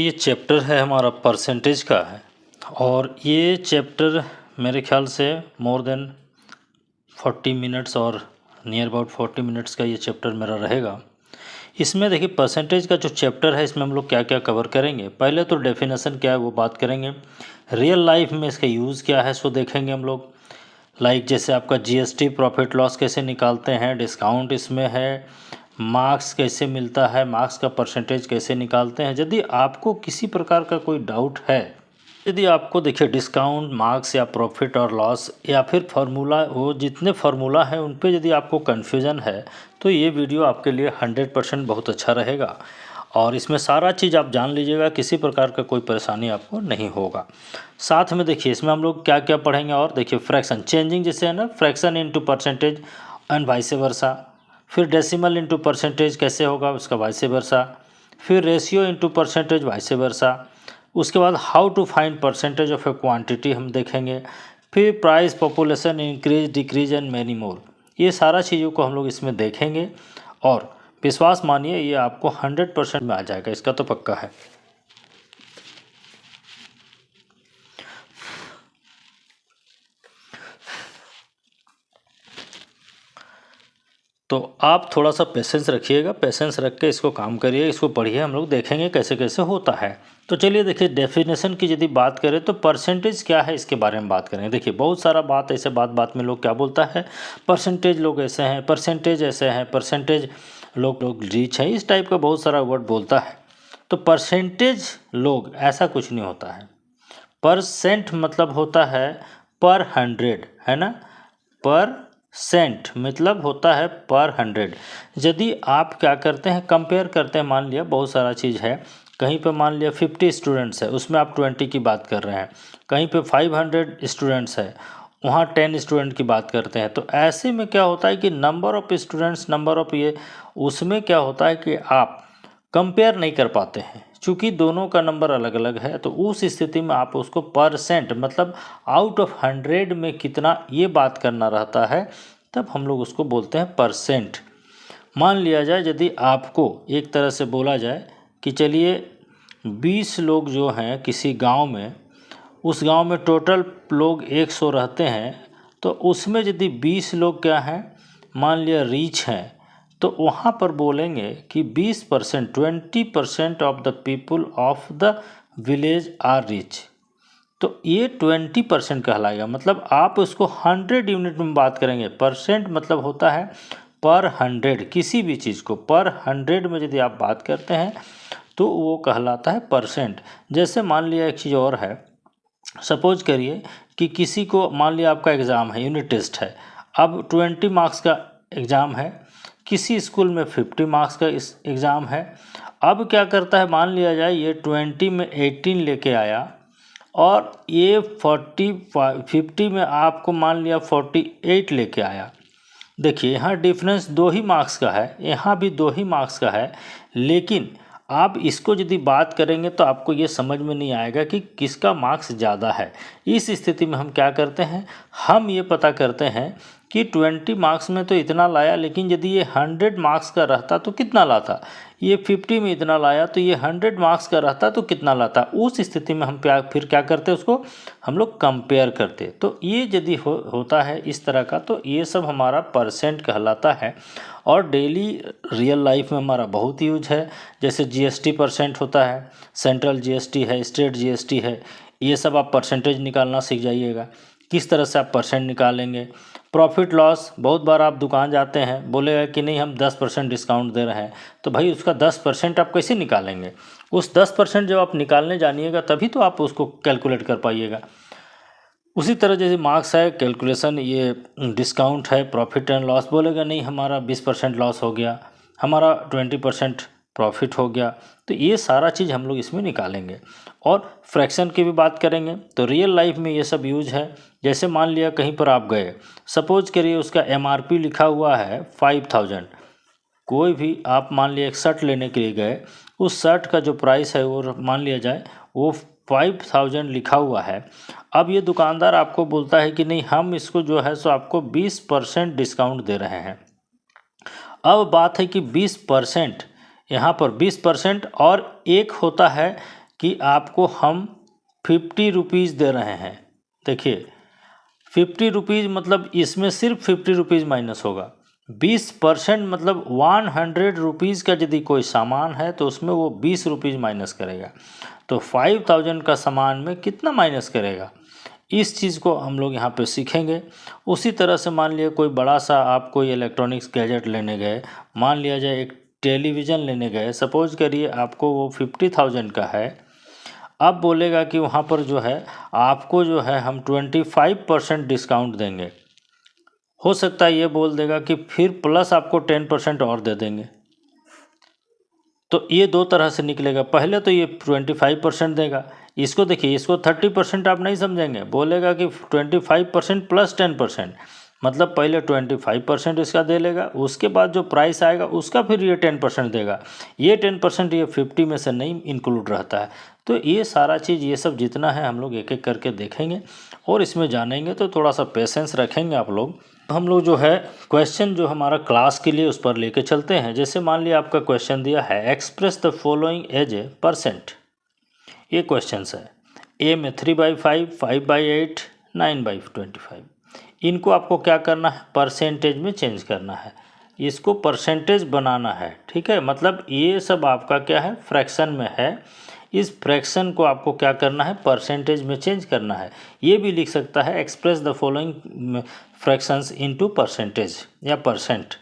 ये चैप्टर है हमारा परसेंटेज का है और ये चैप्टर मेरे ख्याल से मोर देन 40 मिनट्स और नियर अबाउट 40 मिनट्स का ये चैप्टर मेरा रहेगा। इसमें देखिए परसेंटेज का जो चैप्टर है इसमें हम लोग क्या क्या कवर करेंगे। पहले तो डेफिनेशन क्या है वो बात करेंगे, रियल लाइफ में इसका यूज़ क्या है सो देखेंगे हम लोग। लाइक जैसे आपका जीएसटी प्रॉफिट लॉस कैसे निकालते हैं, डिस्काउंट इसमें है, मार्क्स कैसे मिलता है, मार्क्स का परसेंटेज कैसे निकालते हैं। यदि आपको किसी प्रकार का कोई डाउट है, यदि आपको देखिए डिस्काउंट, मार्क्स या प्रॉफिट और लॉस या फिर फार्मूला, वो जितने फार्मूला हैं उन पे यदि आपको कन्फ्यूज़न है तो ये वीडियो आपके लिए 100% बहुत अच्छा रहेगा और इसमें सारा चीज़ आप जान लीजिएगा, किसी प्रकार का कोई परेशानी आपको नहीं होगा। साथ में देखिए इसमें हम लोग क्या क्या पढ़ेंगे और देखिए फ्रैक्शन चेंजिंग जैसे है ना, fraction into percentage and vice versa. फिर डेसिमल इनटू परसेंटेज कैसे होगा उसका वाइस वर्सा। फिर ratio into percentage vice versa. उसके बाद how to find percentage of a quantity हम देखेंगे। फिर price, population increase decrease and many more, ये सारा चीज़ों को हम लोग इसमें देखेंगे और विश्वास मानिए ये आपको 100% में आ जाएगा, इसका तो पक्का है। तो आप थोड़ा सा पेशेंस रखिएगा, पेशेंस रख के इसको काम करिए, इसको पढ़िए, हम लोग देखेंगे कैसे कैसे होता है। तो चलिए देखिए डेफिनेशन की यदि बात करें तो परसेंटेज क्या है इसके बारे में बात करेंगे। देखिए बहुत सारा बात ऐसे बात बात में लोग क्या बोलता है, परसेंटेज लोग ऐसे हैं, परसेंटेज ऐसे हैं, परसेंटेज लोग लोग रीच है, इस टाइप का बहुत सारा वर्ड बोलता है। तो परसेंटेज लोग ऐसा कुछ नहीं होता है। परसेंट मतलब होता है पर 100, है ना। पर सेंट मतलब होता है पर 100। यदि आप क्या करते हैं, कंपेयर करते हैं, मान लिया बहुत सारा चीज़ है, कहीं पे मान लिया 50 स्टूडेंट्स है उसमें आप 20 की बात कर रहे हैं, कहीं पे 500 स्टूडेंट्स है वहाँ 10 स्टूडेंट की बात करते हैं। तो ऐसे में क्या होता है कि number of students, number of ये, उसमें क्या होता है कि आप कंपेयर नहीं कर पाते हैं, चूँकि दोनों का नंबर अलग अलग है। तो उस स्थिति में आप उसको परसेंट मतलब आउट ऑफ 100 में कितना ये बात करना रहता है, तब हम लोग उसको बोलते हैं परसेंट। मान लिया जाए यदि आपको एक तरह से बोला जाए कि चलिए 20 लोग जो हैं किसी गांव में, उस गांव में टोटल लोग 100 रहते हैं, तो उसमें यदि 20 लोग क्या हैं, मान लिया रीच हैं, तो वहाँ पर बोलेंगे कि 20%, 20% of the people of the village are rich. तो ये 20% कहलाएगा। मतलब आप उसको 100 यूनिट में बात करेंगे। परसेंट मतलब होता है पर 100, किसी भी चीज़ को पर 100 में यदि आप बात करते हैं तो वो कहलाता है परसेंट। जैसे मान लिया एक चीज़ और है, सपोज करिए कि किसी को, मान लिया आपका एग्ज़ाम है, यूनिट टेस्ट है, अब 20 मार्क्स का एग्ज़ाम है, किसी स्कूल में 50 मार्क्स का इस एग्ज़ाम है। अब क्या करता है, मान लिया जाए ये 20 में 18 लेके आया और ये 50 में आपको मान लिया 48 लेके आया। देखिए यहाँ डिफरेंस 2 ही मार्क्स का है, यहाँ भी 2 ही मार्क्स का है, लेकिन आप इसको यदि बात करेंगे तो आपको ये समझ में नहीं आएगा कि किसका मार्क्स ज़्यादा है। इस स्थिति में हम क्या करते हैं, हम ये पता करते हैं कि 20 मार्क्स में तो इतना लाया, लेकिन यदि ये 100 मार्क्स का रहता तो कितना लाता, ये 50 में इतना लाया तो ये 100 मार्क्स का रहता तो कितना लाता। उस स्थिति में हम फिर क्या करते उसको हम लोग कंपेयर करते। तो ये यदि होता है इस तरह का, तो ये सब हमारा परसेंट कहलाता है और डेली रियल लाइफ में हमारा बहुत यूज है। जैसे जीएसटी परसेंट होता है, सेंट्रल जीएसटी है, स्टेट जीएसटी है, ये सब आप परसेंटेज निकालना सीख जाइएगा, किस तरह से आप परसेंट निकालेंगे। प्रॉफिट लॉस, बहुत बार आप दुकान जाते हैं, बोलेगा कि नहीं हम 10% डिस्काउंट दे रहे हैं, तो भाई उसका 10% आप कैसे निकालेंगे। उस 10% जब आप निकालने जानिएगा तभी तो आप उसको कैलकुलेट कर पाइएगा। उसी तरह जैसे मार्क्स है, कैलकुलेशन, ये डिस्काउंट है, प्रॉफिट एंड लॉस, बोलेगा नहीं हमारा 20% लॉस हो गया, हमारा 20% प्रॉफिट हो गया। तो ये सारा चीज़ हम लोग इसमें निकालेंगे और फ्रैक्शन की भी बात करेंगे। तो रियल लाइफ में ये सब यूज है। जैसे मान लिया कहीं पर आप गए, सपोज करिए उसका एमआरपी लिखा हुआ है 5000, कोई भी आप मान लिया एक शर्ट लेने के लिए गए, उस शर्ट का जो प्राइस है वो मान लिया जाए वो 5000 लिखा हुआ है। अब ये दुकानदार आपको बोलता है कि नहीं हम इसको जो है सो आपको 20% डिस्काउंट दे रहे हैं। अब बात है कि 20%, यहाँ पर 20% और एक होता है कि आपको हम 50 रुपीज़ दे रहे हैं। देखिए 50 रुपीज़ मतलब इसमें सिर्फ 50 रुपीज़ माइनस होगा। 20% मतलब 100 रुपीज़ का यदि कोई सामान है तो उसमें वो 20 रुपीज़ माइनस करेगा। तो 5000 का सामान में कितना माइनस करेगा, इस चीज़ को हम लोग यहाँ पे सीखेंगे। उसी तरह से मान लिया कोई बड़ा सा आप कोई इलेक्ट्रॉनिक्स गैजेट लेने गए, मान लिया जाए एक टेलीविज़न लेने गए, सपोज करिए आपको वो 50,000 का है। अब बोलेगा कि वहाँ पर जो है आपको जो है हम 25% डिस्काउंट देंगे। हो सकता है ये बोल देगा कि फिर प्लस आपको 10% और दे देंगे। तो ये दो तरह से निकलेगा। पहले तो ये 25% देगा, इसको देखिए, इसको 30% आप नहीं समझेंगे, बोलेगा कि 25% प्लस 10%, मतलब पहले 25% इसका दे लेगा, उसके बाद जो प्राइस आएगा उसका फिर ये 10% देगा। ये 10% ये 50 में से नहीं इंक्लूड रहता है। तो ये सारा चीज़, ये सब जितना है हम लोग एक एक करके देखेंगे और इसमें जानेंगे। तो थोड़ा सा पेशेंस रखेंगे आप लोग। हम लोग जो है क्वेश्चन जो हमारा क्लास के लिए उस पर लेके चलते हैं। जैसे मान लिया आपका क्वेश्चन दिया है express the following as a percent. ये क्वेश्चन है। ए में 3/5, 5/8, 9/25। इनको आपको क्या करना है, परसेंटेज में चेंज करना है, इसको परसेंटेज बनाना है। ठीक है, मतलब ये सब आपका क्या है, फ्रैक्शन में है। इस फ्रैक्शन को आपको क्या करना है, परसेंटेज में चेंज करना है। ये भी लिख सकता है express the following fractions into percentage या परसेंट।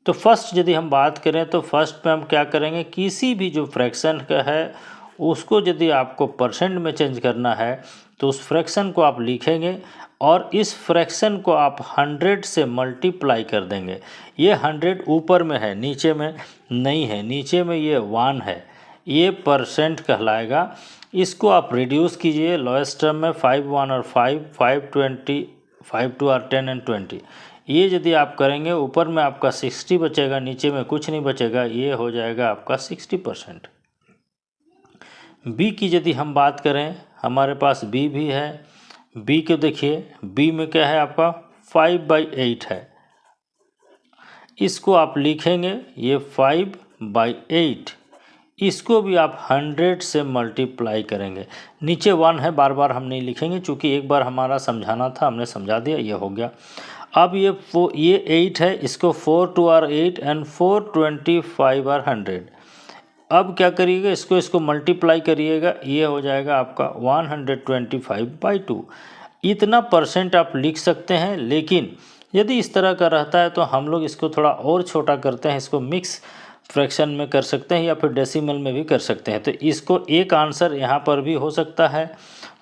तो फर्स्ट यदि हम बात करें तो फर्स्ट में हम क्या करेंगे, किसी भी जो फ्रैक्शन का है उसको यदि आपको परसेंट में चेंज करना है तो उस फ्रैक्शन को आप लिखेंगे और इस फ्रैक्शन को आप 100 से मल्टीप्लाई कर देंगे। ये 100 ऊपर में है, नीचे में नहीं है, नीचे में ये 1 है, ये परसेंट कहलाएगा। इसको आप रिड्यूस कीजिए लोएस्ट टर्म में 5 1 और 5 5 20 5 2 और 10 एंड 20। ये यदि आप करेंगे ऊपर में आपका 60 बचेगा, नीचे में कुछ नहीं बचेगा, ये हो जाएगा आपका 60%। बी की यदि हम बात करें, हमारे पास बी भी है। बी को देखिए, बी में क्या है आपका 5/8 है, इसको आप लिखेंगे ये 5/8, इसको भी आप 100 से मल्टीप्लाई करेंगे। नीचे 1 है, बार बार हम नहीं लिखेंगे क्योंकि एक बार हमारा समझाना था, हमने समझा दिया, ये हो गया। अब ये 8 है, इसको 4 2 और 8 एंड 4 25 और 100। अब क्या करिएगा, इसको मल्टीप्लाई करिएगा, ये हो जाएगा आपका 125/2। इतना परसेंट आप लिख सकते हैं। लेकिन यदि इस तरह का रहता है तो हम लोग इसको थोड़ा और छोटा करते हैं, इसको मिक्स फ्रैक्शन में कर सकते हैं या फिर डेसिमल में भी कर सकते हैं। तो इसको एक आंसर यहाँ पर भी हो सकता है।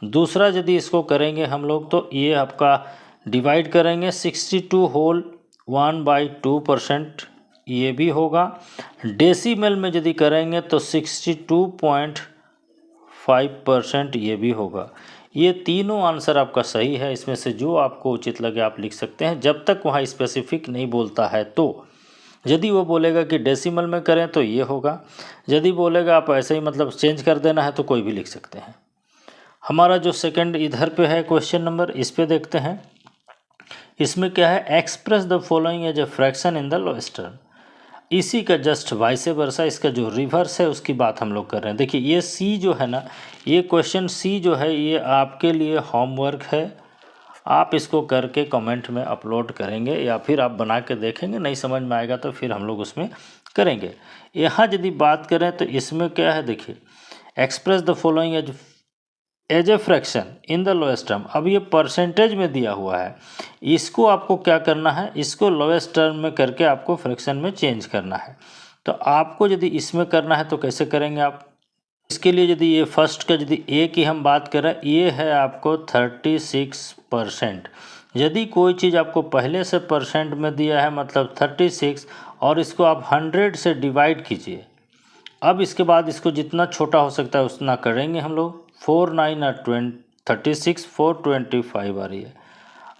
दूसरा यदि इसको करेंगे हम लोग तो ये आपका डिवाइड करेंगे 62 होल 1/2%, ये भी होगा। डेसिमल में यदि करेंगे तो 62.5%, ये भी होगा। ये तीनों आंसर आपका सही है। इसमें से जो आपको उचित लगे आप लिख सकते हैं, जब तक वहाँ स्पेसिफिक नहीं बोलता है। तो यदि वो बोलेगा कि डेसिमल में करें तो ये होगा, यदि बोलेगा आप ऐसे ही मतलब चेंज कर देना है तो कोई भी लिख सकते हैं। हमारा जो सेकंड इधर पे है क्वेश्चन नंबर, इस पे देखते हैं। इसमें क्या है, express the following as a fraction in the lowest term. इसी का जस्ट वाइस वर्सा, इसका जो रिवर्स है उसकी बात हम लोग कर रहे हैं। देखिए ये सी जो है ना, ये क्वेश्चन सी जो है ये आपके लिए होमवर्क है। आप इसको करके कमेंट में अपलोड करेंगे या फिर आप बना के देखेंगे, नहीं समझ में आएगा तो फिर हम लोग उसमें करेंगे। यहाँ यदि बात करें तो इसमें क्या है, देखिए express the following as a fraction in the lowest term. अब ये परसेंटेज में दिया हुआ है, इसको आपको क्या करना है, इसको लोएस्ट टर्म में करके आपको फ्रैक्शन में चेंज करना है। तो आपको यदि इसमें करना है तो कैसे करेंगे आप, इसके लिए यदि ये फर्स्ट का यदि ए की हम बात करें, ये है आपको 36%। यदि कोई चीज़ आपको पहले से परसेंट में दिया है मतलब 36, और इसको आप 100 से डिवाइड कीजिए। अब इसके बाद इसको जितना छोटा हो सकता है उतना करेंगे हम लोग। 4 9 और 36 425 आ रही है,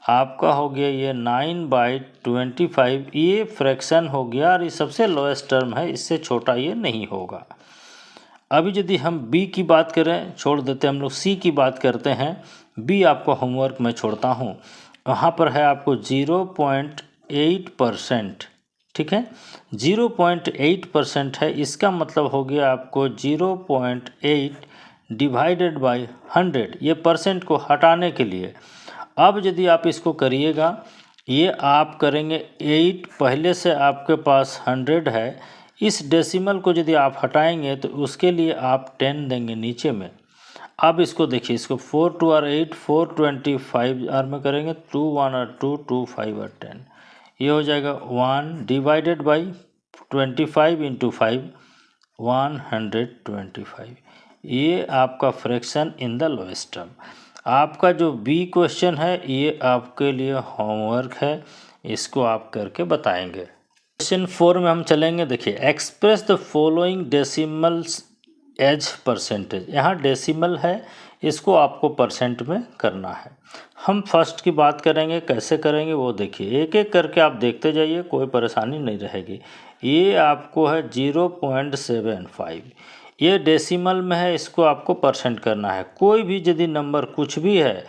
आपका हो गया ये 9/25। ये फ्रैक्शन हो गया और ये सबसे लोएस्ट टर्म है, इससे छोटा ये नहीं होगा। अभी यदि हम बी की बात करें, छोड़ देते हैं हम लोग, सी की बात करते हैं। बी आपको होमवर्क में छोड़ता हूँ। वहाँ पर है आपको 0.8%। ठीक है, 0.8% है, इसका मतलब हो गया आपको 0.8 डिवाइडेड बाय 100, ये परसेंट को हटाने के लिए। अब यदि आप इसको करिएगा, ये आप करेंगे 8, पहले से आपके पास 100 है, इस डेसिमल को यदि आप हटाएंगे तो उसके लिए आप 10 देंगे नीचे में। अब इसको देखिए, इसको 4 2 और 8, 4 25 आर में करेंगे, 2 1 और 2 2 5 और 10, ये हो जाएगा 1 डिवाइडेड बाई 25 इंटू 5, 125। ये आपका fraction in the lowest term. आपका जो बी क्वेश्चन है ये आपके लिए होमवर्क है, इसको आप करके बताएंगे। क्वेश्चन 4 में हम चलेंगे। देखिए, express the following decimals as percentage. यहाँ डेसिमल है, इसको आपको परसेंट में करना है। हम फर्स्ट की बात करेंगे, कैसे करेंगे वो देखिए, एक एक करके आप देखते जाइए, कोई परेशानी नहीं रहेगी। ये आपको है 0.75, ये डेसिमल में है, इसको आपको परसेंट करना है। कोई भी यदि नंबर कुछ भी है,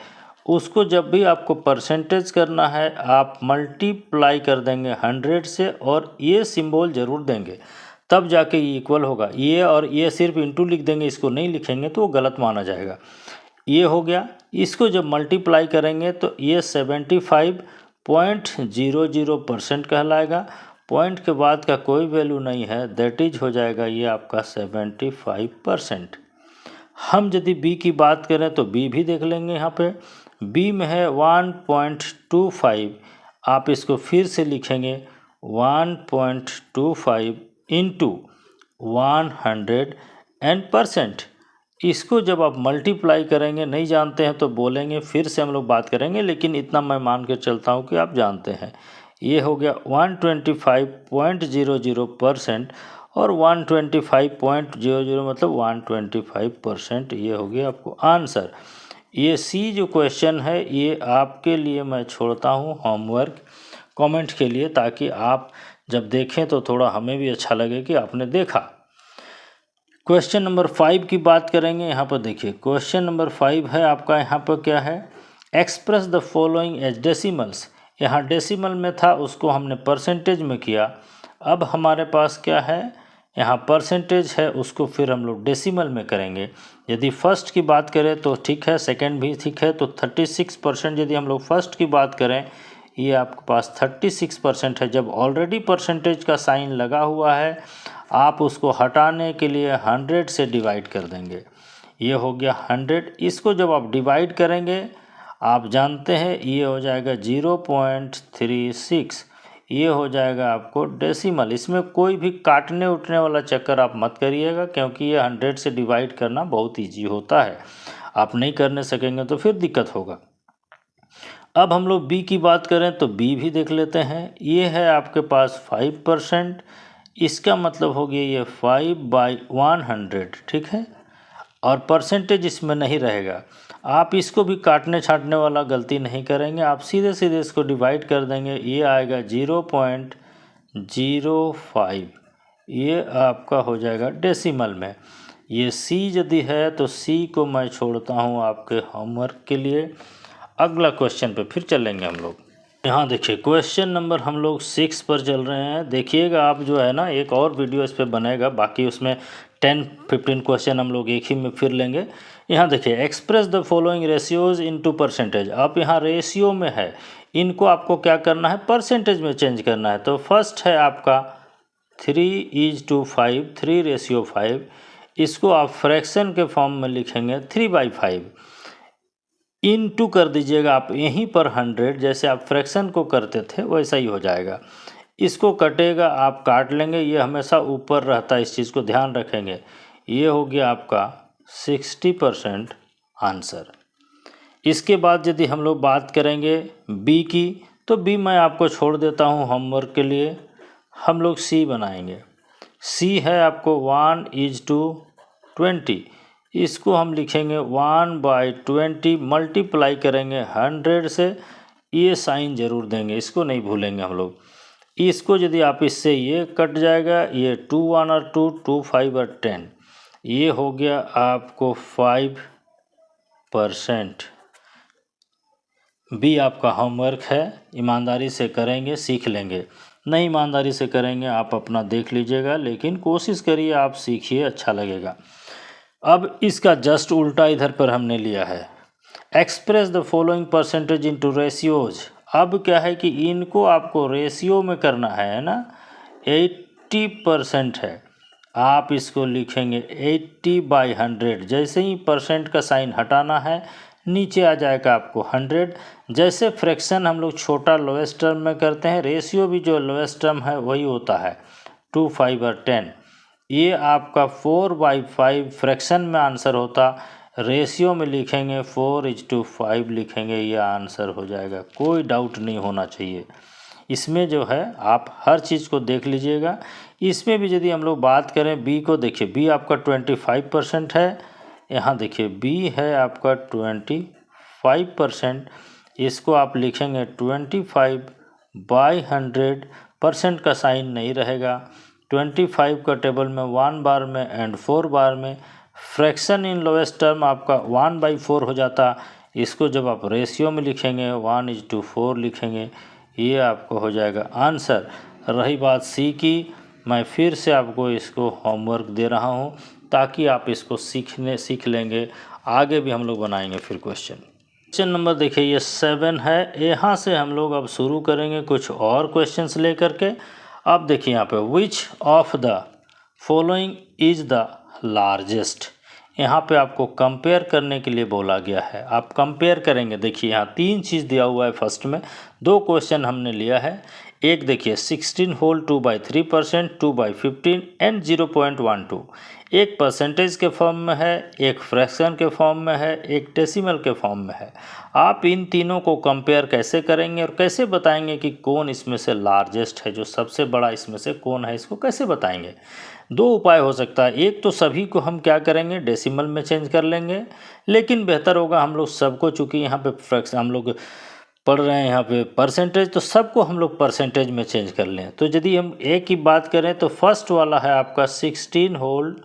उसको जब भी आपको परसेंटेज करना है, आप मल्टीप्लाई कर देंगे 100 से, और ये सिंबल जरूर देंगे, तब जाके ये इक्वल होगा। ये और ये सिर्फ इंटू लिख देंगे, इसको नहीं लिखेंगे तो वो गलत माना जाएगा। ये हो गया। इसको जब मल्टीप्लाई करेंगे तो ये 75.00% कहलाएगा। पॉइंट के बाद का कोई वैल्यू नहीं है, दैट इज हो जाएगा ये आपका 75%। हम यदि बी की बात करें तो बी भी देख लेंगे। यहाँ पे बी में है 1.25, आप इसको फिर से लिखेंगे 1.25 इंटू 100 एंड परसेंट। इसको जब आप मल्टीप्लाई करेंगे, नहीं जानते हैं तो बोलेंगे, फिर से हम लोग बात करेंगे, लेकिन इतना मैं मान के चलता हूँ कि आप जानते हैं। ये हो गया 125.00% और 125.00 मतलब 125%। ये हो गया आपको आंसर। ये सी जो क्वेश्चन है ये आपके लिए मैं छोड़ता हूँ होमवर्क कमेंट के लिए, ताकि आप जब देखें तो थोड़ा हमें भी अच्छा लगे कि आपने देखा। क्वेश्चन नंबर 5 की बात करेंगे। यहाँ पर देखिए, क्वेश्चन नंबर 5 है आपका, यहाँ पर क्या है, express the following as decimals. यहाँ डेसिमल में था, उसको हमने परसेंटेज में किया। अब हमारे पास क्या है, यहाँ परसेंटेज है, उसको फिर हम लोग डेसिमल में करेंगे। यदि फर्स्ट की बात करें तो ठीक है, सेकंड भी ठीक है, तो 36% यदि हम लोग फर्स्ट की बात करें, ये आपके पास 36% है। जब ऑलरेडी परसेंटेज का साइन लगा हुआ है, आप उसको हटाने के लिए 100 से डिवाइड कर देंगे। ये हो गया 100। इसको जब आप डिवाइड करेंगे, आप जानते हैं ये हो जाएगा 0.36, ये हो जाएगा आपको डेसिमल। इसमें कोई भी काटने उठने वाला चक्कर आप मत करिएगा, क्योंकि ये 100 से डिवाइड करना बहुत ईजी होता है। आप नहीं करने सकेंगे तो फिर दिक्कत होगा। अब हम लोग बी की बात करें तो बी भी देख लेते हैं। ये है आपके पास 5%, इसका मतलब हो गया ये 5/100, ठीक है, और परसेंटेज इसमें नहीं रहेगा। आप इसको भी काटने छाटने वाला गलती नहीं करेंगे, आप सीधे सीधे इसको डिवाइड कर देंगे। ये आएगा 0.05, ये आपका हो जाएगा डेसिमल में। ये सी यदि है तो सी को मैं छोड़ता हूँ आपके होमवर्क के लिए। अगला क्वेश्चन पे फिर चलेंगे हम लोग। यहाँ देखिए, क्वेश्चन नंबर हम लोग 6 पर चल रहे हैं। देखिएगा आप, जो है ना, एक और वीडियो इस पर बनेगा, बाकी उसमें 10-15 क्वेश्चन हम लोग एक ही में फिर लेंगे। यहाँ देखिए, express the following ratios into percentage. आप यहाँ रेशियो में है, इनको आपको क्या करना है, परसेंटेज में चेंज करना है। तो फर्स्ट है आपका 3:5, 3:5। इसको आप फ्रैक्शन के फॉर्म में लिखेंगे 3/5, इनटू कर दीजिएगा आप यहीं पर 100, जैसे आप फ्रैक्शन को करते थे वैसा ही हो जाएगा। इसको कटेगा, आप काट लेंगे, ये हमेशा ऊपर रहता है, इस चीज़ को ध्यान रखेंगे। ये हो गया आपका 60% आंसर। इसके बाद यदि हम लोग बात करेंगे बी की, तो बी मैं आपको छोड़ देता हूँ होमवर्क के लिए। हम लोग सी बनाएंगे। सी है आपको 1:20, इसको हम लिखेंगे 1/20, मल्टीप्लाई करेंगे 100 से। ये साइन जरूर देंगे, इसको नहीं भूलेंगे हम लोग। इसको यदि आप इससे ये कट जाएगा, ये 2 1 और 2 2 5 और 10, ये हो गया आपको 5%। बी आपका होमवर्क है, ईमानदारी से करेंगे सीख लेंगे, नहीं ईमानदारी से करेंगे आप अपना देख लीजिएगा, लेकिन कोशिश करिए आप सीखिए, अच्छा लगेगा। अब इसका जस्ट उल्टा इधर पर हमने लिया है, express the following percentage into ratios. अब क्या है कि इनको आपको रेशियो में करना है ना, 80% है, आप इसको लिखेंगे 80/100। जैसे ही परसेंट का साइन हटाना है नीचे आ जाएगा आपको 100। जैसे फ्रैक्शन हम लोग छोटा लोएस्ट टर्म में करते हैं, रेशियो भी जो लोएस्ट टर्म है वही होता है 2, 5 और 10। ये आपका 4/5 फ्रैक्शन में आंसर होता, रेशियो में लिखेंगे 4:5 लिखेंगे, ये आंसर हो जाएगा, कोई डाउट नहीं होना चाहिए। इसमें जो है आप हर चीज़ को देख लीजिएगा। इसमें भी यदि हम लोग बात करें बी को, देखिए बी आपका 25% है, यहाँ देखिए बी है आपका 25%, इसको आप लिखेंगे 25/100, परसेंट का साइन नहीं रहेगा। 25 का टेबल में 1 बार में एंड 4 बार में, फ्रैक्शन इन लोएस्ट टर्म आपका 1/4 हो जाता, इसको जब आप रेशियो में लिखेंगे 1:4 लिखेंगे, ये आपको हो जाएगा आंसर। रही बात सी की, मैं फिर से आपको इसको होमवर्क दे रहा हूँ ताकि आप इसको सीख लेंगे, आगे भी हम लोग बनाएंगे फिर क्वेश्चन नंबर देखिए ये 7 है। यहाँ से हम लोग अब शुरू करेंगे कुछ और क्वेश्चंस लेकर के। अब देखिए यहाँ पे which of the following is the largest, यहाँ पे आपको कंपेयर करने के लिए बोला गया है, आप कंपेयर करेंगे। देखिए यहाँ 3 चीज़ दिया हुआ है, फर्स्ट में 2 क्वेश्चन हमने लिया है। एक देखिए 16 होल 2/3%, 2/15 एंड 0.12, एक परसेंटेज के फॉर्म में है, एक फ्रैक्शन के फॉर्म में है, एक डेसिमल के फॉर्म में है। आप इन तीनों को कंपेयर कैसे करेंगे और कैसे बताएंगे कि कौन इसमें से लार्जेस्ट है, जो सबसे बड़ा इसमें से कौन है, इसको कैसे बताएंगे? 2 उपाय हो सकता है। एक तो सभी को हम क्या करेंगे, डेसिमल में चेंज कर लेंगे, लेकिन बेहतर होगा हम लोग सबको, चूँकि यहाँ पे फ्रैक्शन हम लोग पढ़ रहे हैं यहाँ पे परसेंटेज, तो सबको हम लोग परसेंटेज में चेंज कर लें। तो यदि हम ए की बात करें तो फर्स्ट वाला है आपका 16 होल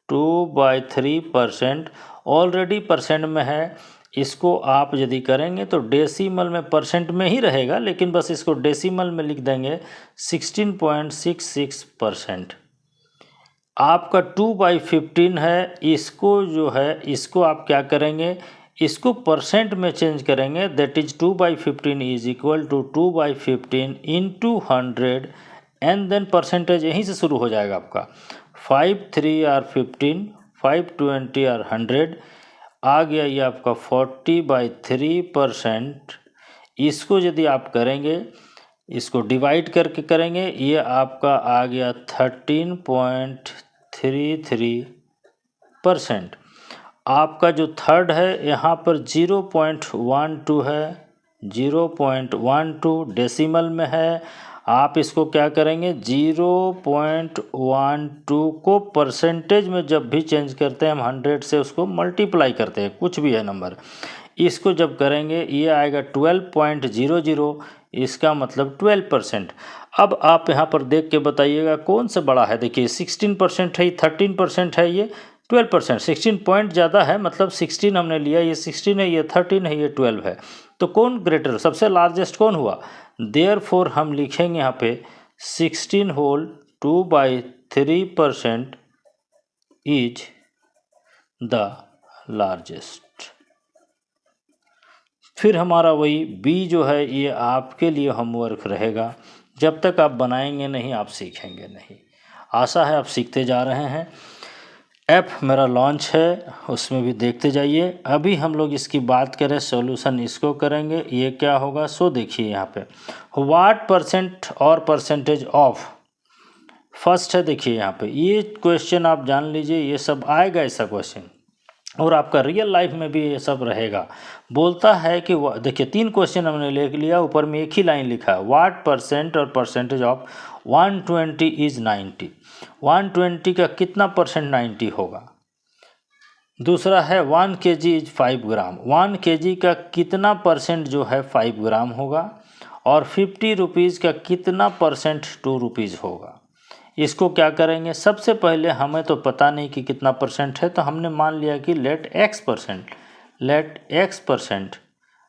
2/3%, ऑलरेडी परसेंट में है। इसको आप यदि करेंगे तो डेसिमल में परसेंट में ही रहेगा, लेकिन बस इसको डेसिमल में लिख देंगे 16.66%। आपका 2/15 है, इसको जो है इसको आप क्या करेंगे, इसको परसेंट में चेंज करेंगे, that is 2/15 is equal to 2/15 into 100 and then percentage यहीं से शुरू हो जाएगा आपका। 5 3 आर 15, 5 20 आर 100, आ गया ये आपका 40/3%। इसको यदि आप करेंगे, इसको डिवाइड करके करेंगे, ये आपका आ गया 13.33%। आपका जो थर्ड है यहाँ पर 0.12 है, 0.12 डेसिमल में है। आप इसको क्या करेंगे, 0.12 को परसेंटेज में जब भी चेंज करते हैं हम 100 से उसको मल्टीप्लाई करते हैं, कुछ भी है नंबर, इसको जब करेंगे ये आएगा 12.00, इसका मतलब 12%। अब आप यहाँ पर देख के बताइएगा कौन सा बड़ा है। देखिए 16% है, 13% है, ये 12%। 16 पॉइंट ज़्यादा है, मतलब 16 हमने लिया, ये 16 है, ये 13 है, ये 12 है, तो कौन ग्रेटर, सबसे लार्जेस्ट कौन हुआ? देयरफॉर हम लिखेंगे यहाँ पे 16 होल 2/3% इज द लार्जेस्ट। फिर हमारा वही बी जो है ये आपके लिए होमवर्क रहेगा, जब तक आप बनाएंगे नहीं आप सीखेंगे नहीं। आशा है आप सीखते जा रहे हैं। ऐप मेरा लॉन्च है, उसमें भी देखते जाइए। अभी हम लोग इसकी बात करें, सॉल्यूशन इसको करेंगे, ये क्या होगा। सो देखिए यहाँ पे व्हाट परसेंट और परसेंटेज ऑफ, फर्स्ट है देखिए यहाँ पे, ये क्वेश्चन आप जान लीजिए, ये सब आएगा ऐसा क्वेश्चन, और आपका रियल लाइफ में भी ये सब रहेगा। बोलता है कि देखिए 3 क्वेश्चन हमने ले लिया, ऊपर में एक ही लाइन लिखा है, व्हाट परसेंट और परसेंटेज ऑफ 120 इज 90। 120 का कितना परसेंट 90 होगा। दूसरा है 1 kg इज 5 ग्राम, 1 kg का कितना परसेंट जो है 5 ग्राम होगा, और 50 रुपीज़ का कितना परसेंट 2 रुपीज़ होगा। इसको क्या करेंगे, सबसे पहले हमें तो पता नहीं कि कितना परसेंट है, तो हमने मान लिया कि लेट x परसेंट,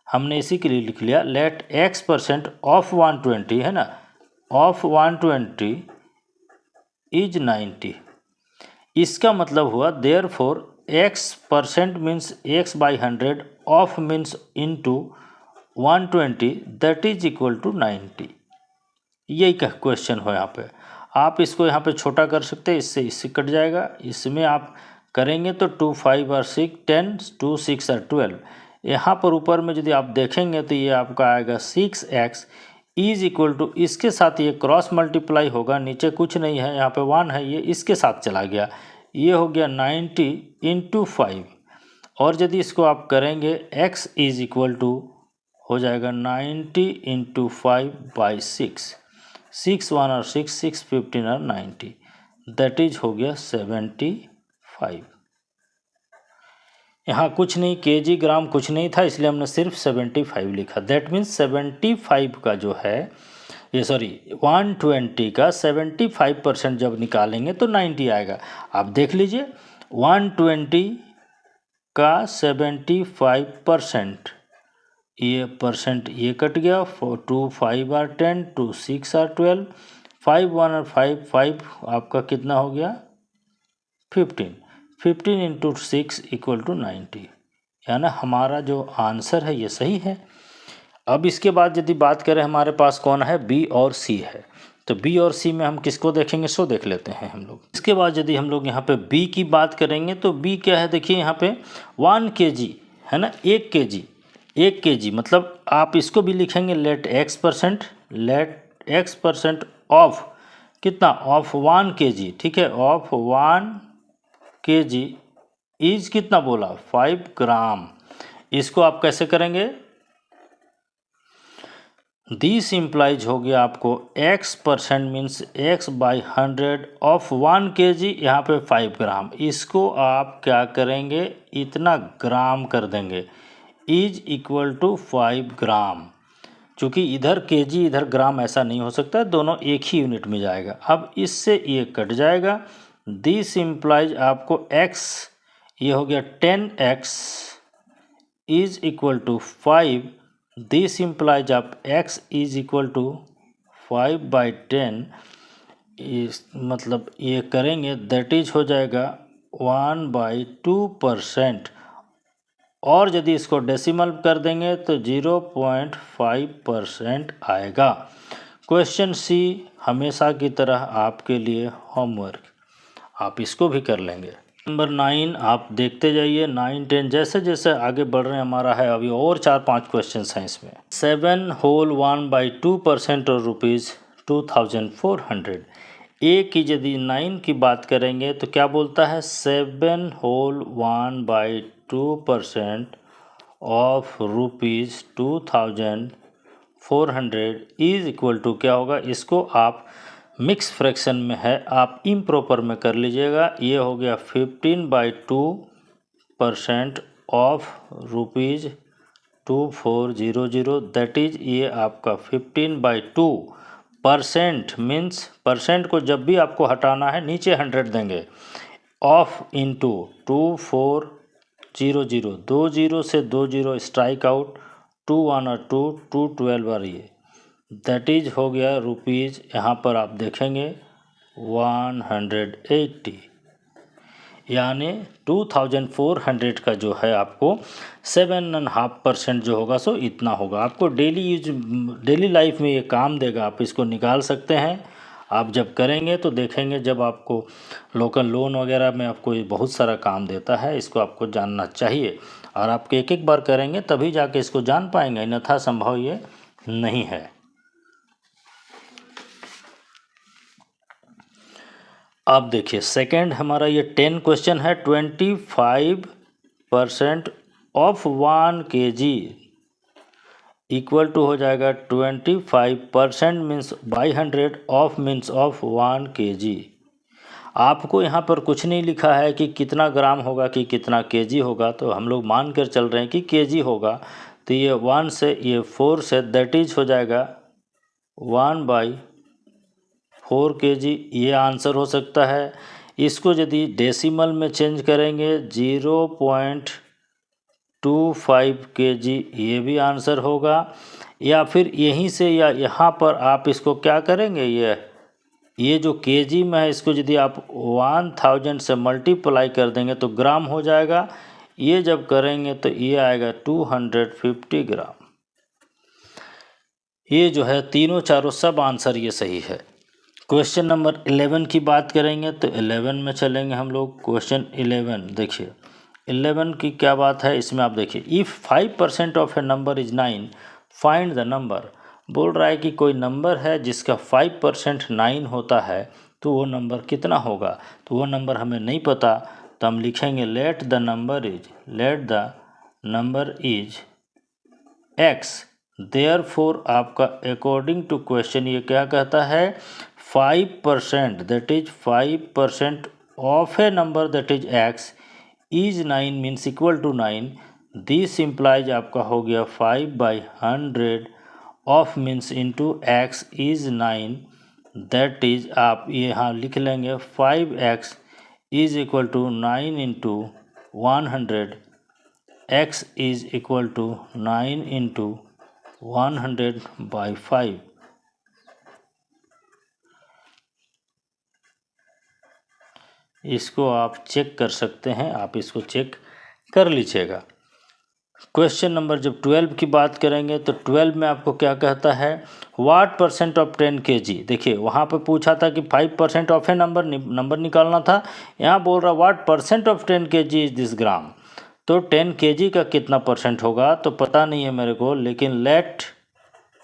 हमने इसी के लिए लिख लिया लेट x परसेंट ऑफ 120 है ना, ऑफ 120 इज 90। इसका मतलब हुआ therefore x% means x by 100 of means into 120 that is equal to 90। यही का क्वेश्चन हो यहाँ पे। आप इसको यहाँ पे छोटा कर सकते हैं, इससे कट जाएगा। इसमें आप करेंगे तो 2 5 और 6 10 2 6 और 12। यहाँ पर ऊपर में यदि आप देखेंगे तो ये आपका आएगा 6x इज इक्वल टू, इसके साथ ये क्रॉस मल्टीप्लाई होगा, नीचे कुछ नहीं है, यहाँ पे 1 है, ये इसके साथ चला गया, ये हो गया 90 इंटू 5। और यदि इसको आप करेंगे x इज इक्वल टू हो जाएगा 90 इंटू 5 बाई 6, 6 1 और 6 6 15 और 90 दैट इज हो गया 75। यहाँ कुछ नहीं, केजी ग्राम कुछ नहीं था, इसलिए हमने सिर्फ 75 लिखा। दैट मीन्स 75 का जो है ये 120 का 75% जब निकालेंगे तो 90 आएगा। आप देख लीजिए 120 का 75%, ये परसेंट ये कट गया, 2 5 और 10 2 6 और 12 5 1 और 5 5 आपका कितना हो गया 15 इंटू 6 इक्वल टू 90, यानी हमारा जो आंसर है ये सही है। अब इसके बाद यदि बात करें हमारे पास कौन है, बी और सी है, तो बी और सी में हम किसको देखेंगे, सो देख लेते हैं हम लोग। इसके बाद यदि हम लोग यहाँ पे बी की बात करेंगे तो बी क्या है, देखिए यहाँ पे 1 kg है ना, 1 kg मतलब आप इसको भी लिखेंगे लेट x% ऑफ कितना, ऑफ 1 kg, ठीक है, ऑफ 1 kg इज कितना बोला 5 ग्राम। इसको आप कैसे करेंगे, दिस इम्प्लाइज हो गया आपको x% means x by 100 of 1 kg, यहाँ पे 5 ग्राम, इसको आप क्या करेंगे इतना ग्राम कर देंगे, इज इक्वल टू 5 ग्राम। चूँकि इधर kg इधर ग्राम ऐसा नहीं हो सकता, दोनों एक ही यूनिट में जाएगा। अब इससे ये कट जाएगा, दिस इम्प्लाइज आपको x ये हो गया 10x is equal to 5, this implies आप x is equal to 5 by 10, इस मतलब ये करेंगे दैट इज हो जाएगा 1/2%, और यदि इसको डेसिमल कर देंगे तो 0.5% आएगा। क्वेश्चन सी हमेशा की तरह आपके लिए होमवर्क, आप इसको भी कर लेंगे। नंबर 9 आप देखते जाइए, 9 10 जैसे जैसे आगे बढ़ रहे हैं हमारा है, अभी और 4-5 क्वेश्चन हैं इसमें। 7 होल 1/2% और ₹2400। ए की यदि 9 की बात करेंगे तो क्या बोलता है, 7 whole 1/2% of ₹2400 is equal to क्या होगा, इसको आप मिक्स फ्रैक्शन में है, आप इम्प्रॉपर में कर लीजिएगा। ये हो गया 15/2% ऑफ ₹2400 दैट इज, ये आपका 15/2% मीन्स परसेंट को जब भी आपको हटाना है नीचे 100 देंगे, ऑफ इंटू 2400, 2 0 से 2 0 स्ट्राइक आउट, 2 1 और 2 2 12 और ये दैट इज हो गया रुपीज़, यहाँ पर आप देखेंगे 180, यानी 2400 का जो है आपको 7.5% जो होगा सो इतना होगा। आपको डेली लाइफ में ये काम देगा, आप इसको निकाल सकते हैं। आप जब करेंगे तो देखेंगे, जब आपको लोकल लोन वगैरह में आपको ये बहुत सारा काम देता है, इसको आपको जानना चाहिए, और आप एक एक बार करेंगे तभी जाके इसको जान पाएंगे, अन्यथा संभव ये नहीं है। अब देखिए सेकंड हमारा ये 10 क्वेश्चन है, 25% ऑफ 1 kg इक्वल टू हो जाएगा 25% means by 100 of means of 1 kg। आपको यहाँ पर कुछ नहीं लिखा है कि कितना ग्राम होगा कि कितना kg होगा, तो हम लोग मान कर चल रहे हैं कि kg होगा, तो ये 1 से ये 4 से दैट इज हो जाएगा 1/4 kg, ये आंसर हो सकता है। इसको यदि डेसिमल में चेंज करेंगे 0.25 kg, ये भी आंसर होगा। या फिर यहीं से या यहाँ पर आप इसको क्या करेंगे, ये ये जो केजी में है इसको यदि आप 1000 से मल्टीप्लाई कर देंगे तो ग्राम हो जाएगा। ये जब करेंगे तो ये आएगा 250 ग्राम। ये जो है तीनों चारों सब आंसर ये सही है। क्वेश्चन नंबर 11 की बात करेंगे तो 11 में चलेंगे हम लोग। क्वेश्चन 11 देखिए, 11 की क्या बात है इसमें आप देखिए, if 5% of a number is 9 find the number. बोल रहा है कि कोई नंबर है जिसका 5% 9 होता है तो वो नंबर कितना होगा। तो वो नंबर हमें नहीं पता, तो हम लिखेंगे let the number is x. Therefore आपका अकॉर्डिंग टू क्वेश्चन ये क्या कहता है, 5% that is 5% of a number that is x is 9 means equal to 9। This implies आपका हो गया 5/100 of means into x is 9 that is आप यहाँ लिख लेंगे 5x is equal to 9 into 100। x is equal to 9 into 100/5। इसको आप check कर सकते हैं, आप इसको चेक कर लीजिएगा। क्वेश्चन नंबर जब 12 की बात करेंगे तो 12 में आपको क्या कहता है, व्हाट परसेंट ऑफ 10 kg। देखिए वहाँ पे पूछा था कि 5% ऑफ है नंबर निकालना था, यहाँ बोल रहा what percent of 10 kg is this gram. तो 10 kg का कितना परसेंट होगा तो पता नहीं है मेरे को, लेकिन let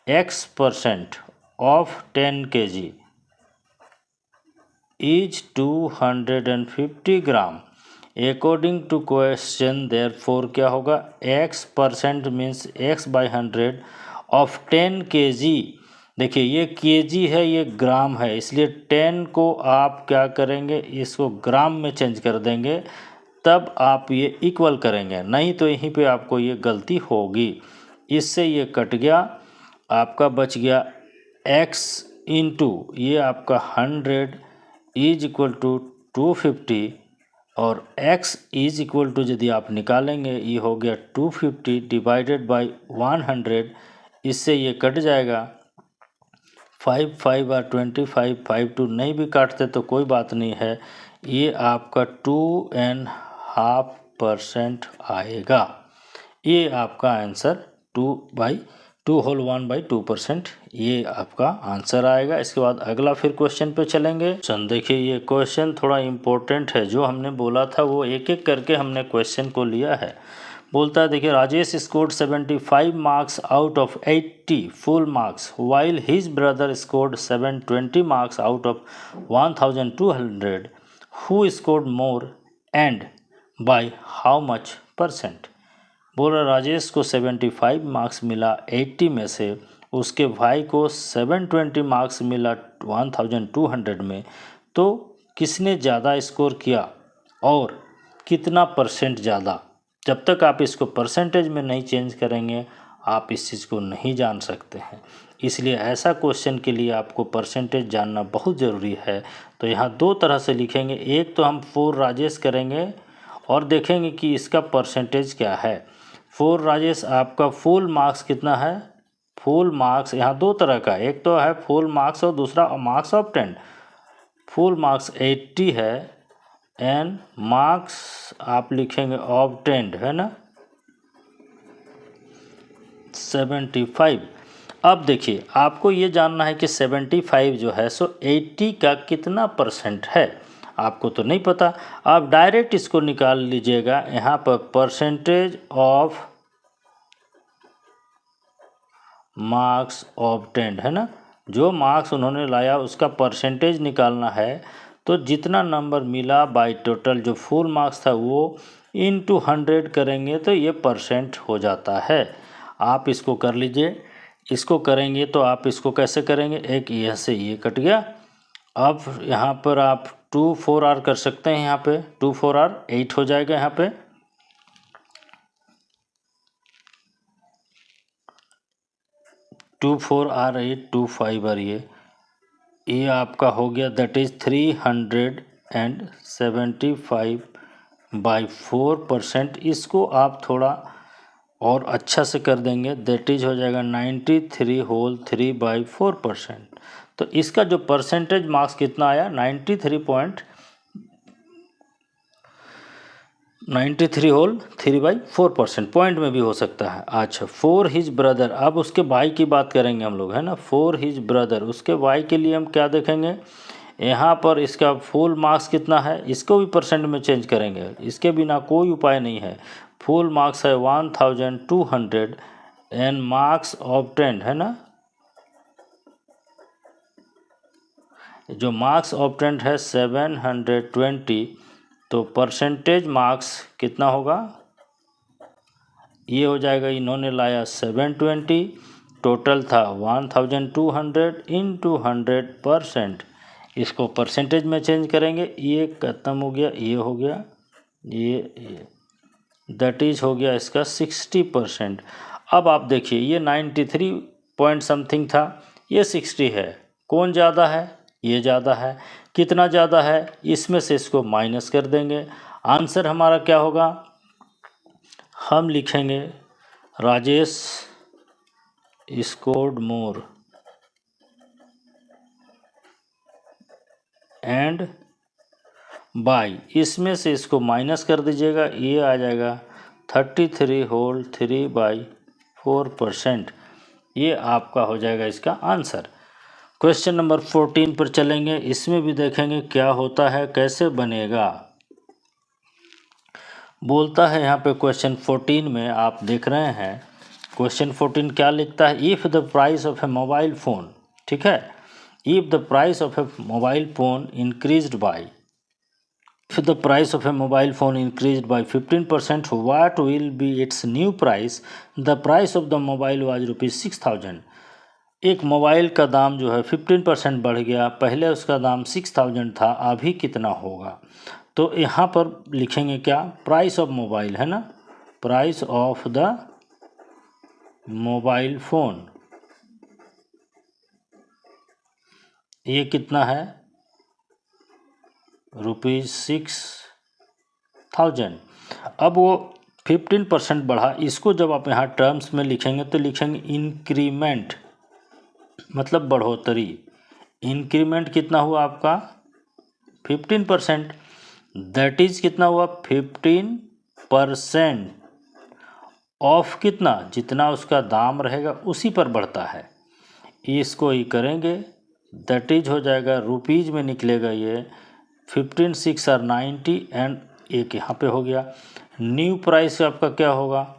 x% of 10 kg is 250 gram. According to question therefore क्या होगा, x% means x/100 of 10 kg। देखिए ये kg है, ये ग्राम है, इसलिए 10 को आप क्या करेंगे, इसको ग्राम में चेंज कर देंगे, तब आप ये इक्वल करेंगे, नहीं तो यहीं पे आपको ये गलती होगी। इससे ये कट गया, आपका बच गया x इंटू ये आपका 100 इज इक्वल टू 250 और x इज इक्वल टू यदि आप निकालेंगे ये हो गया 250 डिवाइडेड बाय 100। इससे ये कट जाएगा 5 5 और 25, 5 2 नहीं भी काटते तो कोई बात नहीं है, ये आपका 2.5% आएगा। ये आपका आंसर 2/1/2% ये आपका आंसर आएगा। इसके बाद अगला फिर क्वेश्चन पे चलेंगे। देखिए ये क्वेश्चन थोड़ा इम्पोर्टेंट है, जो हमने बोला था वो एक एक करके हमने क्वेश्चन को लिया है। बोलता है देखिए, Rajesh scored 75 marks out of 80 full marks while his brother scored 720 marks out of 1200। Who scored more and by how much %। बोल रहा राजेश को 75 मार्क्स मिला 80 में से, उसके भाई को 720 मार्क्स मिला 1200 में, तो किसने ज़्यादा स्कोर किया और कितना % ज़्यादा। जब तक आप इसको परसेंटेज में नहीं चेंज करेंगे आप इस चीज़ को नहीं जान सकते हैं। इसलिए ऐसा क्वेश्चन के लिए आपको परसेंटेज जानना बहुत ज़रूरी है। तो यहाँ दो तरह से लिखेंगे, एक तो हम 4 राजेश करेंगे और देखेंगे कि इसका परसेंटेज क्या है। 4 राजेश आपका फुल मार्क्स कितना है, फुल मार्क्स यहाँ दो तरह का, एक तो है फुल मार्क्स और दूसरा मार्क्स ऑफ 10। फुल मार्क्स 80 है एंड मार्क्स आप लिखेंगे ऑफ 10 है ना 75। अब देखिए आपको ये जानना है कि 75 जो है सो 80 का कितना % है, आपको तो नहीं पता। आप डायरेक्ट इसको निकाल लीजिएगा, यहाँ पर परसेंटेज ऑफ मार्क्स ऑफ 10 है ना, जो मार्क्स उन्होंने लाया उसका परसेंटेज निकालना है। तो जितना नंबर मिला बाय टोटल जो फुल मार्क्स था वो इनटू 100 करेंगे तो ये % हो जाता है। आप इसको कर लीजिए, इसको करेंगे तो आप इसको कैसे करेंगे, एक यहाँ से ये कट गया। अब यहाँ पर आप 2 4 r कर सकते हैं, यहाँ पे 2 4 r 8 हो जाएगा, यहाँ पे 2 4 r 8 2 5 r ये आपका हो गया दैट इज़ 375/4%। इसको आप थोड़ा और अच्छा से कर देंगे, दैट इज हो जाएगा 93 होल 3/4%। तो इसका जो परसेंटेज मार्क्स कितना आया 93 होल 3/4%, पॉइंट में भी हो सकता है। अच्छा, फॉर हिज ब्रदर, अब उसके भाई की बात करेंगे हम लोग, है ना। फॉर हिज ब्रदर, उसके भाई के लिए हम क्या देखेंगे, यहाँ पर इसका फुल मार्क्स कितना है, इसको भी परसेंट में चेंज करेंगे, इसके बिना कोई उपाय नहीं है। फुल मार्क्स है 1200 एंड मार्क्स ऑब्टेन्ड, है ना, जो मार्क्स ऑब्टेन्ड है 720, तो परसेंटेज मार्क्स कितना होगा, ये हो जाएगा, इन्होंने लाया 720, टोटल था 1200 इंटू 100%, इसको परसेंटेज में चेंज करेंगे, ये खत्म हो गया, ये हो गया, ये दैट इज हो गया इसका 60%। अब आप देखिए ये 93 पॉइंट समथिंग था, ये 60 है, कौन ज़्यादा है, ये ज़्यादा है। कितना ज़्यादा है, इसमें से इसको माइनस कर देंगे, आंसर हमारा क्या होगा, हम लिखेंगे Rajesh scored more and by, इसमें से इसको माइनस कर दीजिएगा, ये आ जाएगा 33 होल 3/4%, ये आपका हो जाएगा इसका आंसर। क्वेश्चन नंबर 14 पर चलेंगे, इसमें भी देखेंगे क्या होता है, कैसे बनेगा। बोलता है यहाँ पे क्वेश्चन 14 में, आप देख रहे हैं क्वेश्चन 14 क्या लिखता है, if the price of A mobile phone, ठीक है, if the price of A mobile phone increased by, if the price of a mobile phone increased by 15%, what will be its new price? The price of the mobile was ₹6,000। एक mobile का दाम जो है 15% बढ़ गया, पहले उसका दाम 6,000 था, अभी कितना होगा। तो यहाँ पर लिखेंगे क्या, प्राइस ऑफ मोबाइल, है ना, price of the mobile phone, ये कितना है, ₹6,000। अब वो 15% बढ़ा, इसको जब आप यहाँ टर्म्स में लिखेंगे तो लिखेंगे इंक्रीमेंट, मतलब बढ़ोतरी। इंक्रीमेंट कितना हुआ आपका 15%, दैट इज कितना हुआ 15% ऑफ कितना, जितना उसका दाम रहेगा उसी पर बढ़ता है, इसको ही करेंगे, दैट इज हो जाएगा रुपीज़ में निकलेगा, ये 15 6 और 90 एंड एक यहाँ पे हो गया। न्यू प्राइस आपका क्या होगा,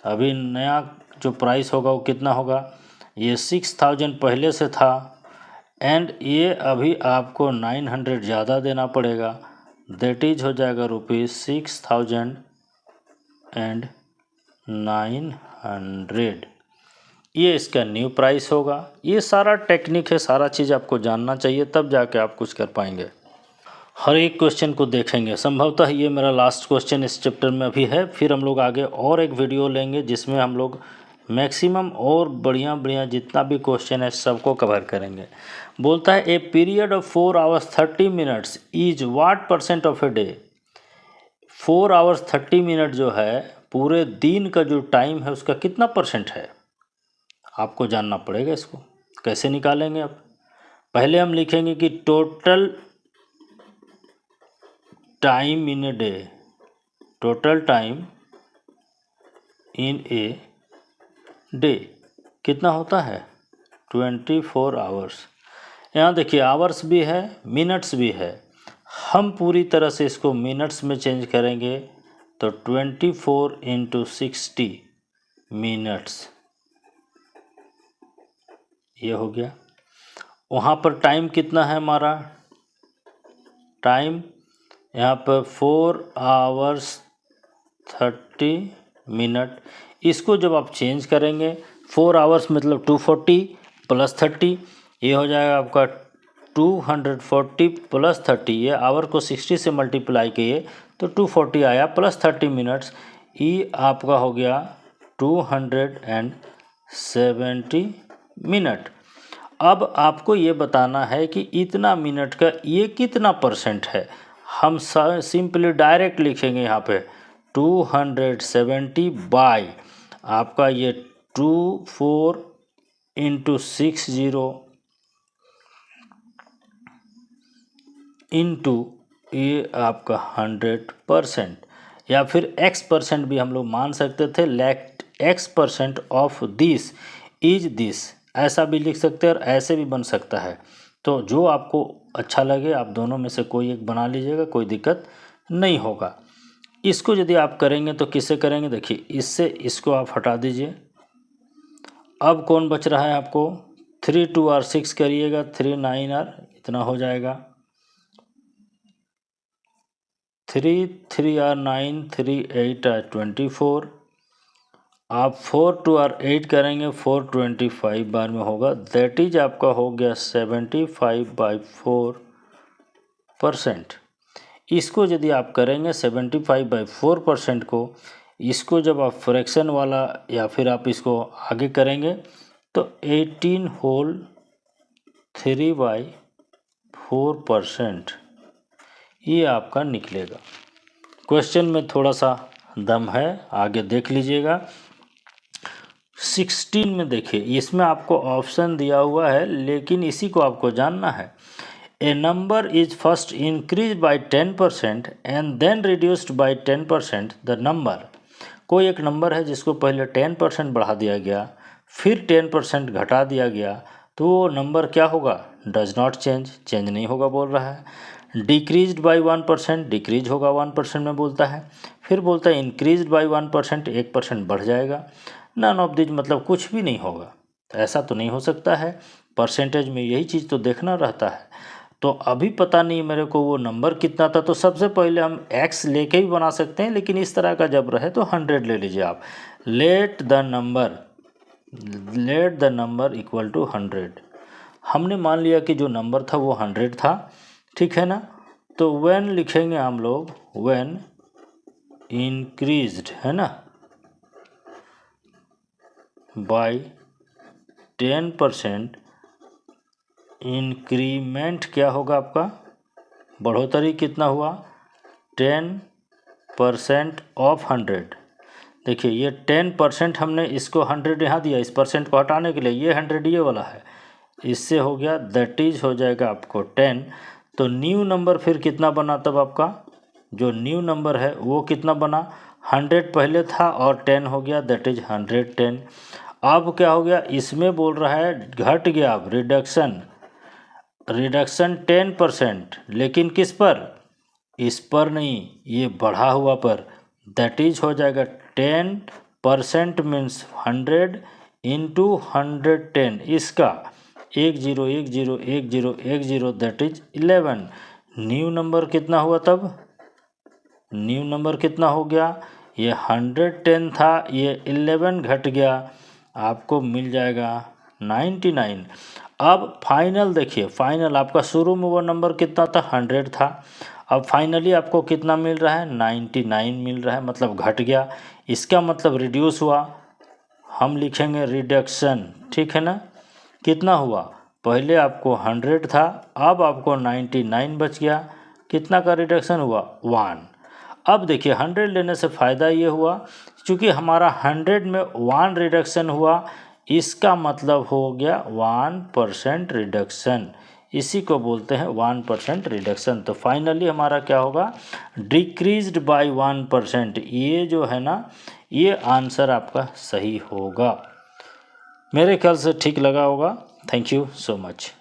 अभी नया जो प्राइस होगा वो कितना होगा, ये 6,000 पहले से था एंड ये अभी आपको 900 ज़्यादा देना पड़ेगा, दैट इज हो जाएगा ₹6,009, ये इसका न्यू प्राइस होगा। ये सारा टेक्निक है, सारा चीज़ आपको जानना चाहिए, तब जाके आप कुछ कर पाएंगे। हर एक क्वेश्चन को देखेंगे, संभवतः ये मेरा लास्ट क्वेश्चन इस चैप्टर में अभी है, फिर हम लोग आगे और एक वीडियो लेंगे जिसमें हम लोग मैक्सिमम और बढ़िया जितना भी क्वेश्चन है सबको कवर करेंगे। बोलता है a period of 4 hours 30 minutes is what % of a day. 4 hours 30 minute जो है पूरे दिन का जो टाइम है उसका कितना % है, आपको जानना पड़ेगा। इसको कैसे निकालेंगे आप, पहले हम लिखेंगे कि total time in a day, total time in a day कितना होता है 24 hours। यहाँ देखिए आवर्स भी है मिनट्स भी है, हम पूरी तरह से इसको मिनट्स में चेंज करेंगे, तो 24 × 60 मिनट्स, ये हो गया। वहाँ पर टाइम कितना है हमारा, टाइम यहाँ पर 4 hours 30 minute, इसको जब आप चेंज करेंगे 4 hours मतलब 240 + 30, ये हो जाएगा आपका 240 + 30, ये आवर को 60 से मल्टीप्लाई किए तो 240 आया + 30 मिनट्स, ये आपका हो गया 270 मिनट। अब आपको ये बताना है कि इतना मिनट का ये कितना % है, हम सिंपली डायरेक्ट लिखेंगे यहाँ पे 270 बाई आपका ये 24 × 60 इनटू ये आपका 100%, या फिर x% भी हम लोग मान सकते थे। Let x% of this is this, ऐसा भी लिख सकते हैं और ऐसे भी बन सकता है। तो जो आपको अच्छा लगे आप दोनों में से कोई एक बना लीजिएगा, कोई दिक्कत नहीं होगा। इसको यदि आप करेंगे तो किससे करेंगे, देखिए इससे इसको आप हटा दीजिए। अब कौन बच रहा है आपको, 3 2 और 6 करिएगा, 3 9 और इतना हो जाएगा, 3 3 और 9 3 8 और 24। आप 4 2 और 8 करेंगे, 425 बार में होगा, दैट इज आपका हो गया 75/4%। इसको यदि आप करेंगे 75/4% को, इसको जब आप फ्रैक्शन वाला या फिर आप इसको आगे करेंगे तो 18 होल 3/4% ये आपका निकलेगा। क्वेश्चन में थोड़ा सा दम है, आगे देख लीजिएगा। 16 में देखिए, इसमें आपको ऑप्शन दिया हुआ है लेकिन इसी को आपको जानना है। A number is first increased by 10% and then reduced by 10%. The number, कोई एक नंबर है जिसको पहले 10% बढ़ा दिया गया फिर 10% घटा दिया गया, तो वो नंबर क्या होगा, डज नॉट चेंज, चेंज नहीं होगा बोल रहा है। डिक्रीज्ड बाई 1%, डिक्रीज होगा 1% में बोलता है। फिर बोलता है इंक्रीज्ड बाई 1%, 1% बढ़ जाएगा। नन ऑफ दिस मतलब कुछ भी नहीं होगा, ऐसा तो नहीं हो सकता है। परसेंटेज में यही चीज़ तो देखना रहता है। तो अभी पता नहीं मेरे को वो नंबर कितना था, तो सबसे पहले हम x लेके भी बना सकते हैं, लेकिन इस तरह का जब रहे तो 100 ले लीजिए आप। Let the number equal to 100। हमने मान लिया कि जो नंबर था वो 100 था, ठीक है ना। तो व्हेन लिखेंगे हम लोग, व्हेन इंक्रीज्ड, है ना, बाय 10%, इंक्रीमेंट क्या होगा आपका, बढ़ोतरी कितना हुआ, 10% ऑफ 100। देखिए ये 10% हमने इसको 100 यहाँ दिया, इस परसेंट को हटाने के लिए ये 100 ये वाला है, इससे हो गया, दैट इज हो जाएगा आपको 10। तो न्यू नंबर फिर कितना बना, तब आपका जो न्यू नंबर है वो कितना बना, 100 पहले था और 10 हो गया, दैट इज 110। अब क्या हो गया, इसमें बोल रहा है घट गया, अब रिडक्शन 10%, लेकिन किस पर, इस पर नहीं, ये बढ़ा हुआ पर, दैट इज हो जाएगा 10% मीन्स 100 इंटू 110, इसका 10101010 दैट इज 11। न्यू नंबर कितना हुआ, तब न्यू नंबर कितना हो गया, ये 110 था, ये 11 घट गया, आपको मिल जाएगा 99। अब फाइनल देखिए, फाइनल आपका शुरू में वो नंबर कितना था, 100 था, अब फाइनली आपको कितना मिल रहा है, 99 मिल रहा है, मतलब घट गया। इसका मतलब रिड्यूस हुआ, हम लिखेंगे रिडक्शन, ठीक है ना। कितना हुआ, पहले आपको 100 था, अब आपको 99 बच गया, कितना का रिडक्शन हुआ, 1। अब देखिए 100 लेने से फ़ायदा ये हुआ, क्योंकि हमारा 100 में 1 रिडक्शन हुआ, इसका मतलब हो गया 1% रिडक्शन, इसी को बोलते हैं 1% रिडक्शन। तो फाइनली हमारा क्या होगा, डिक्रीज्ड बाय 1%, ये जो है ना, ये आंसर आपका सही होगा। मेरे ख्याल से ठीक लगा होगा। Thank you so much.